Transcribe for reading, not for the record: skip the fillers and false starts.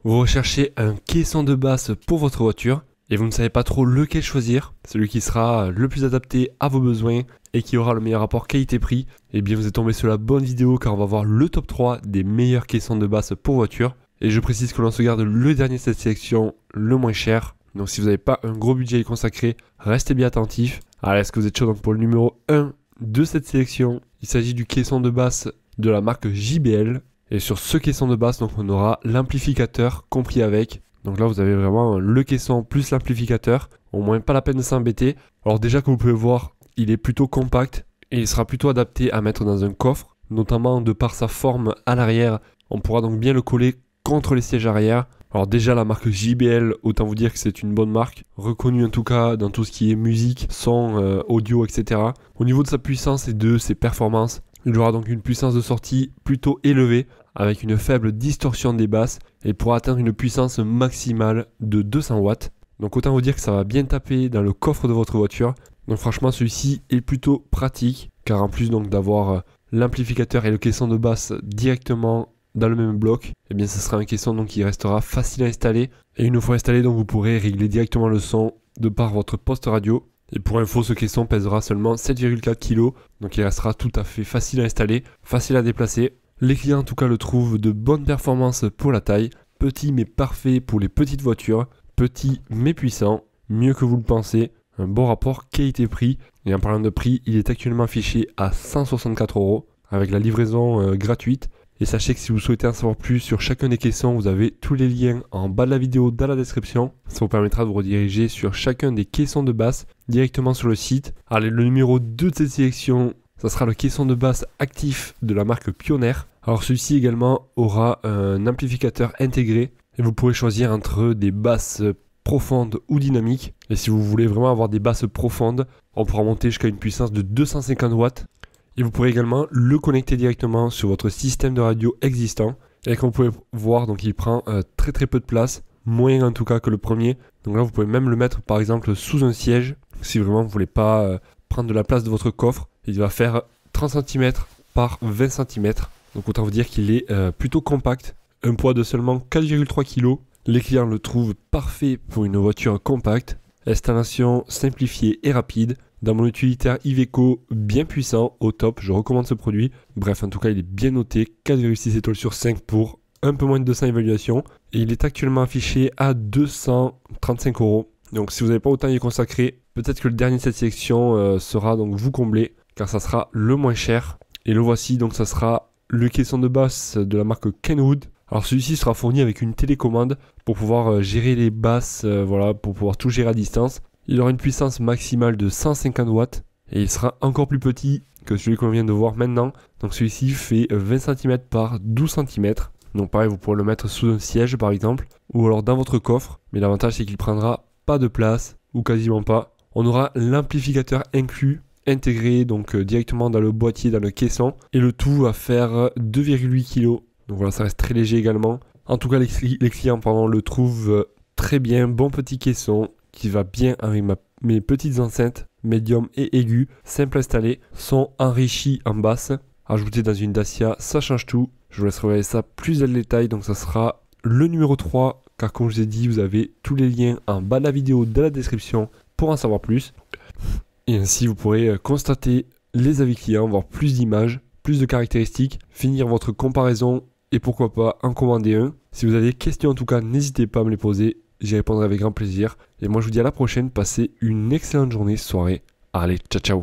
Vous recherchez un caisson de basse pour votre voiture et vous ne savez pas trop lequel choisir, celui qui sera le plus adapté à vos besoins et qui aura le meilleur rapport qualité-prix. Et bien vous êtes tombé sur la bonne vidéo car on va voir le top 3 des meilleurs caissons de basse pour voiture. Et je précise que l'on se garde le dernier de cette sélection, le moins cher. Donc si vous n'avez pas un gros budget à y consacrer, restez bien attentifs. Allez, est-ce que vous êtes chaud donc pour le numéro 1 de cette sélection? Il s'agit du caisson de basse de la marque JBL. Et sur ce caisson de basse, donc on aura l'amplificateur compris avec. Donc là, vous avez vraiment le caisson plus l'amplificateur. Au moins, pas la peine de s'embêter. Alors déjà, comme vous pouvez voir, il est plutôt compact et il sera plutôt adapté à mettre dans un coffre, notamment de par sa forme à l'arrière. On pourra donc bien le coller contre les sièges arrière. Alors déjà, la marque JBL, autant vous dire que c'est une bonne marque, reconnue en tout cas dans tout ce qui est musique, son, audio, etc. Au niveau de sa puissance et de ses performances, il aura donc une puissance de sortie plutôt élevée, avec une faible distorsion des basses, et pourra atteindre une puissance maximale de 200 watts. Donc autant vous dire que ça va bien taper dans le coffre de votre voiture. Donc franchement, celui-ci est plutôt pratique, car en plus donc d'avoir l'amplificateur et le caisson de basse directement dans le même bloc, et bien ce sera un caisson donc qui restera facile à installer. Et une fois installé, donc vous pourrez régler directement le son de par votre poste radio. Et pour info, ce caisson pèsera seulement 7,4 kg, donc il restera tout à fait facile à installer, facile à déplacer. Les clients en tout cas le trouvent de bonnes performances pour la taille, petit mais parfait pour les petites voitures, petit mais puissant, mieux que vous le pensez, un bon rapport qualité-prix. Et en parlant de prix, il est actuellement affiché à 164 € avec la livraison gratuite. Et sachez que si vous souhaitez en savoir plus sur chacun des caissons, vous avez tous les liens en bas de la vidéo dans la description. Ça vous permettra de vous rediriger sur chacun des caissons de basse directement sur le site. Allez, le numéro 2 de cette sélection, ça sera le caisson de basse actif de la marque Pioneer. Alors celui-ci également aura un amplificateur intégré et vous pourrez choisir entre des basses profondes ou dynamiques. Et si vous voulez vraiment avoir des basses profondes, on pourra monter jusqu'à une puissance de 250 watts. Et vous pourrez également le connecter directement sur votre système de radio existant. Et comme vous pouvez voir, donc il prend très peu de place, moins en tout cas que le premier. Donc là vous pouvez même le mettre par exemple sous un siège, si vraiment vous ne voulez pas prendre de la place de votre coffre. Il va faire 30 cm par 20 cm. Donc autant vous dire qu'il est plutôt compact. Un poids de seulement 4,3 kg. Les clients le trouvent parfait pour une voiture compacte. Installation simplifiée et rapide. Dans mon utilitaire Iveco, bien puissant, au top, je recommande ce produit. Bref, en tout cas, il est bien noté, 4,6 étoiles sur 5 pour un peu moins de 200 évaluations. Et il est actuellement affiché à 235 €. Donc si vous n'avez pas autant à y consacrer, peut-être que le dernier de cette sélection sera donc vous combler, car ça sera le moins cher. Et le voici, donc ça sera le caisson de basse de la marque Kenwood. Alors celui-ci sera fourni avec une télécommande pour pouvoir gérer les basses, voilà, pour pouvoir tout gérer à distance. Il aura une puissance maximale de 150 watts et il sera encore plus petit que celui qu'on vient de voir maintenant. Donc celui-ci fait 20 cm par 12 cm. Donc pareil, vous pourrez le mettre sous un siège par exemple ou alors dans votre coffre. Mais l'avantage c'est qu'il prendra pas de place ou quasiment pas. On aura l'amplificateur inclus, intégré donc directement dans le boîtier, dans le caisson. Et le tout va faire 2,8 kg. Donc voilà, ça reste très léger également. En tout cas, les clients le trouvent très bien. Bon petit caisson qui va bien avec mes petites enceintes médium et aigu, simple à installer, son enrichi en basse, ajouté dans une Dacia, ça change tout. Je vous laisse regarder ça plus dans le détail, donc ça sera le numéro 3, car comme je vous ai dit, vous avez tous les liens en bas de la vidéo dans la description pour en savoir plus. Et ainsi, vous pourrez constater les avis clients, voir plus d'images, plus de caractéristiques, finir votre comparaison et pourquoi pas en commander un. Si vous avez des questions en tout cas, n'hésitez pas à me les poser. J'y répondrai avec grand plaisir. Et moi je vous dis à la prochaine, passez une excellente journée, soirée. Allez, ciao ciao.